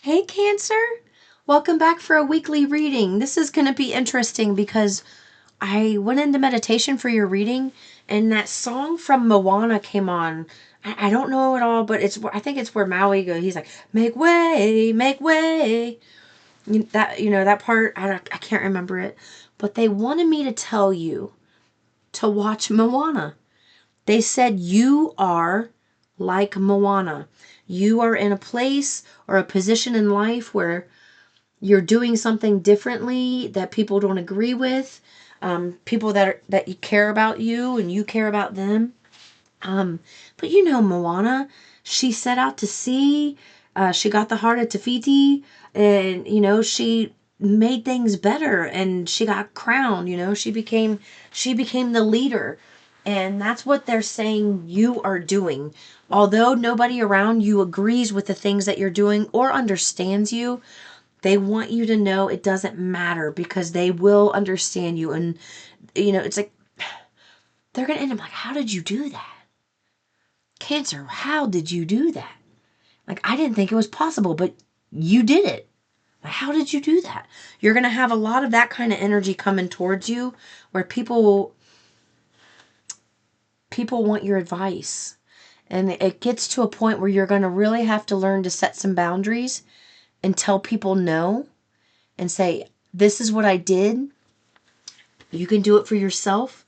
Hey Cancer, welcome back for a weekly reading. This is going to be interesting because I went into meditation for your reading and that song from Moana came on. I don't know it all, but I think it's where Maui goes. He's like, make way, make way. That part, I can't remember it, but they wanted me to tell you to watch Moana. They said you are like Moana. You are in a place or a position in life where you're doing something differently that people don't agree with, people that you care about you and you care about them. But you know Moana, she set out to sea. She got the heart of Tafiti, and she made things better, and she got crowned. She became the leader, and that's what they're saying you are doing. Although nobody around you agrees with the things that you're doing or understands you, they want you to know it doesn't matter because they will understand you. And, it's like they're going to end up like, how did you do that? Cancer, how did you do that? Like, I didn't think it was possible, but you did it. Like, how did you do that? You're going to have a lot of that kind of energy coming towards you where people want your advice. And it gets to a point where you're going to really have to learn to set some boundaries and tell people no and say, this is what I did. You can do it for yourself,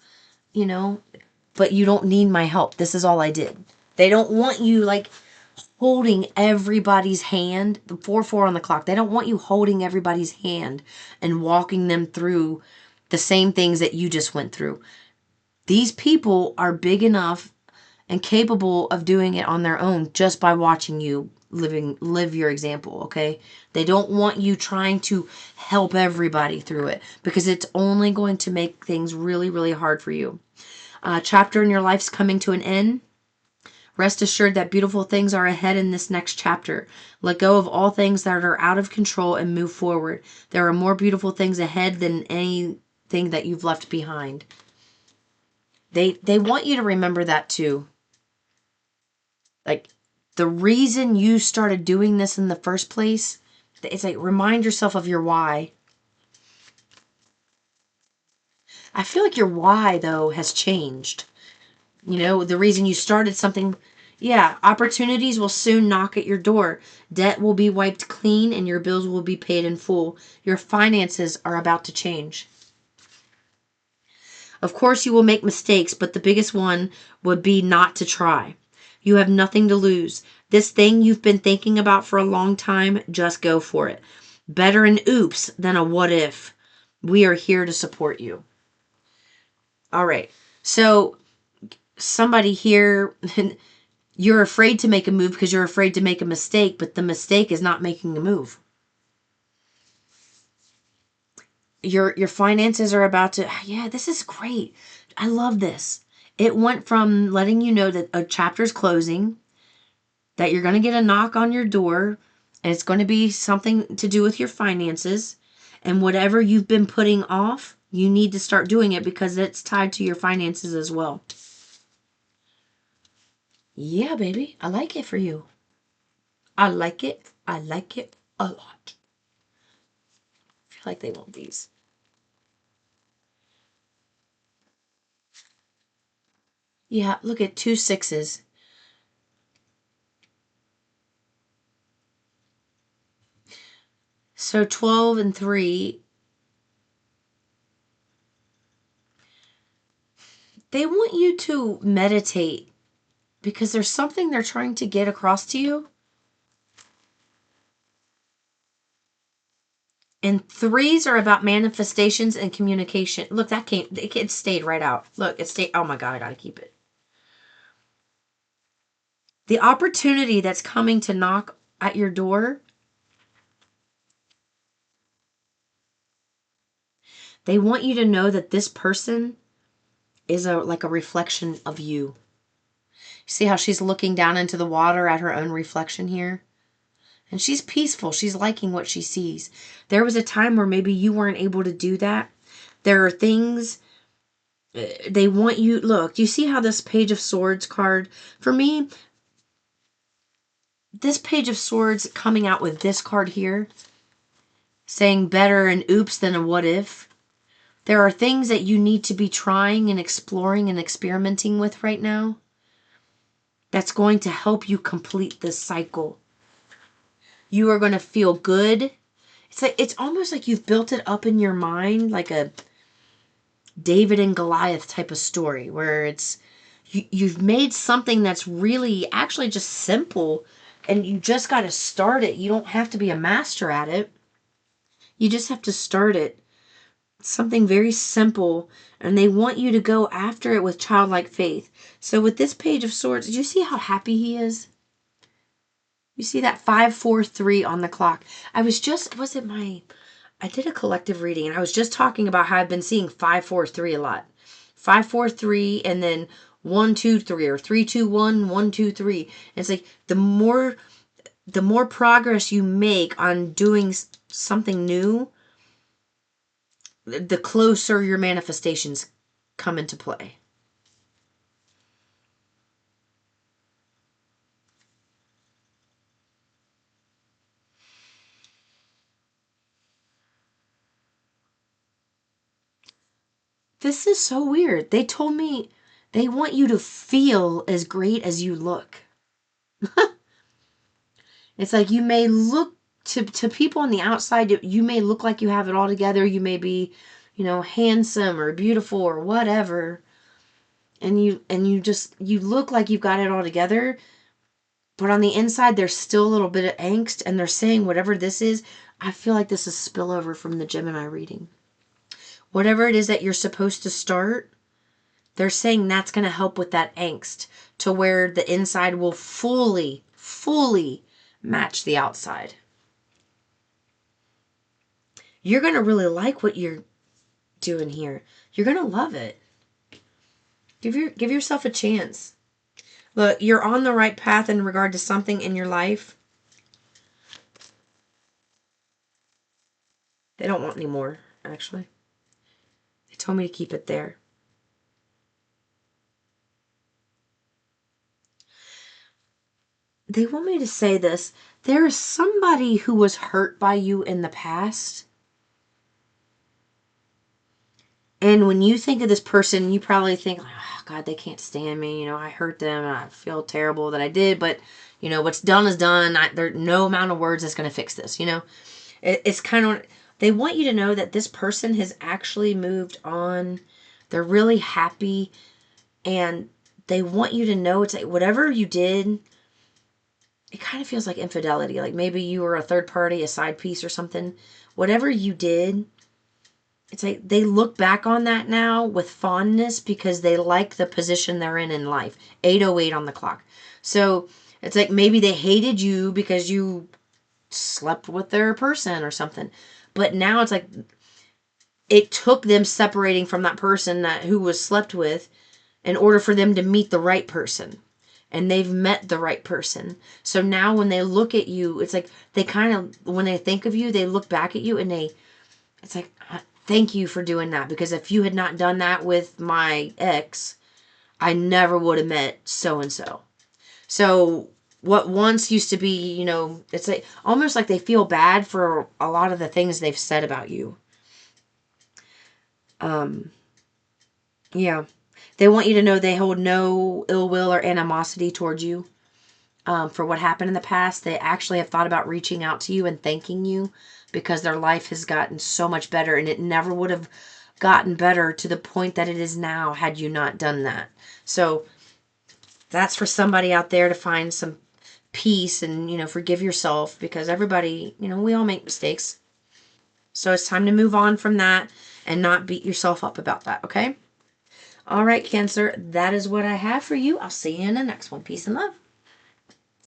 you know, but you don't need my help. This is all I did. They don't want you like holding everybody's hand, the 4-4 on the clock. They don't want you holding everybody's hand and walking them through the same things that you just went through. These people are big enough and capable of doing it on their own just by watching you live your example, okay? They don't want you trying to help everybody through it because it's only going to make things really, really hard for you. Chapter in your life's coming to an end. Rest assured that beautiful things are ahead in this next chapter. Let go of all things that are out of control and move forward. There are more beautiful things ahead than anything that you've left behind. They want you to remember that too. Like, the reason you started doing this in the first place, it's like, remind yourself of your why. I feel like your why, though, has changed. The reason you started something, yeah, opportunities will soon knock at your door. Debt will be wiped clean and your bills will be paid in full. Your finances are about to change. Of course, you will make mistakes, but the biggest one would be not to try. You have nothing to lose. This thing you've been thinking about for a long time, just go for it. Better an oops than a what if. We are here to support you. All right. So somebody here, you're afraid to make a move because you're afraid to make a mistake, but the mistake is not making a move. Your finances are about to, yeah, this is great. I love this. It went from letting you know that a chapter's closing, that you're going to get a knock on your door, and it's going to be something to do with your finances. And whatever you've been putting off, you need to start doing it because it's tied to your finances as well. Yeah, baby. I like it for you. I like it. I like it a lot. I feel like they want these. Yeah, look at 2 6s. So 12 and 3. They want you to meditate because there's something they're trying to get across to you. And 3s are about manifestations and communication. Look, it stayed right out. Look, it stayed. Oh my God, I got to keep it. The opportunity that's coming to knock at your door, they want you to know that this person is like a reflection of you. See how she's looking down into the water at her own reflection here? And she's peaceful. She's liking what she sees. There was a time where maybe you weren't able to do that. There are things they want you. Look, do you see how this Page of Swords card, for me, this Page of Swords coming out with this card here, saying better an oops than a what if. There are things that you need to be trying and exploring and experimenting with right now that's going to help you complete this cycle. You are going to feel good. It's almost like you've built it up in your mind like a David and Goliath type of story where you've made something that's really actually just simple, and you just got to start it. You don't have to be a master at it. You just have to start it. It's something very simple, and they want you to go after it with childlike faith. So with this Page of Swords, did you see how happy he is? You see that 543 on the clock. I did a collective reading, and I was just talking about how I've been seeing 543 a lot. 543 and then 123 or 321 123. And it's like the more progress you make on doing something new, the closer your manifestations come into play. This is so weird. They told me they want you to feel as great as you look. It's like you may look to people on the outside, you may look like you have it all together. You may be, handsome or beautiful or whatever. And you look like you've got it all together. But on the inside, there's still a little bit of angst, and they're saying whatever this is, I feel like this is spillover from the Gemini reading. Whatever it is that you're supposed to start, they're saying that's going to help with that angst to where the inside will fully match the outside. You're going to really like what you're doing here. You're going to love it. Give yourself a chance. Look, you're on the right path in regard to something in your life. They don't want any more, actually. They told me to keep it there. They want me to say this. There is somebody who was hurt by you in the past. And when you think of this person, you probably think, oh, God, they can't stand me. I hurt them. And I feel terrible that I did. But, what's done is done. There's no amount of words that's going to fix this. It's kind of, they want you to know that this person has actually moved on. They're really happy. And they want you to know it's like whatever you did, it kind of feels like infidelity. Like maybe you were a third party, a side piece or something. Whatever you did, it's like they look back on that now with fondness because they like the position they're in life. 8:08 on the clock. So it's like maybe they hated you because you slept with their person or something. But now it's like it took them separating from that person who was slept with in order for them to meet the right person. And they've met the right person. So now when they look at you, it's like they kind of, when they think of you, they look back at you and it's like, thank you for doing that. Because if you had not done that with my ex, I never would have met so-and-so. So what once used to be, it's like almost like they feel bad for a lot of the things they've said about you. Yeah. They want you to know they hold no ill will or animosity towards you for what happened in the past. They actually have thought about reaching out to you and thanking you because their life has gotten so much better, and it never would have gotten better to the point that it is now had you not done that. So that's for somebody out there to find some peace and, forgive yourself, because everybody, we all make mistakes. So it's time to move on from that and not beat yourself up about that, okay? All right, Cancer, that is what I have for you. I'll see you in the next one. Peace and love.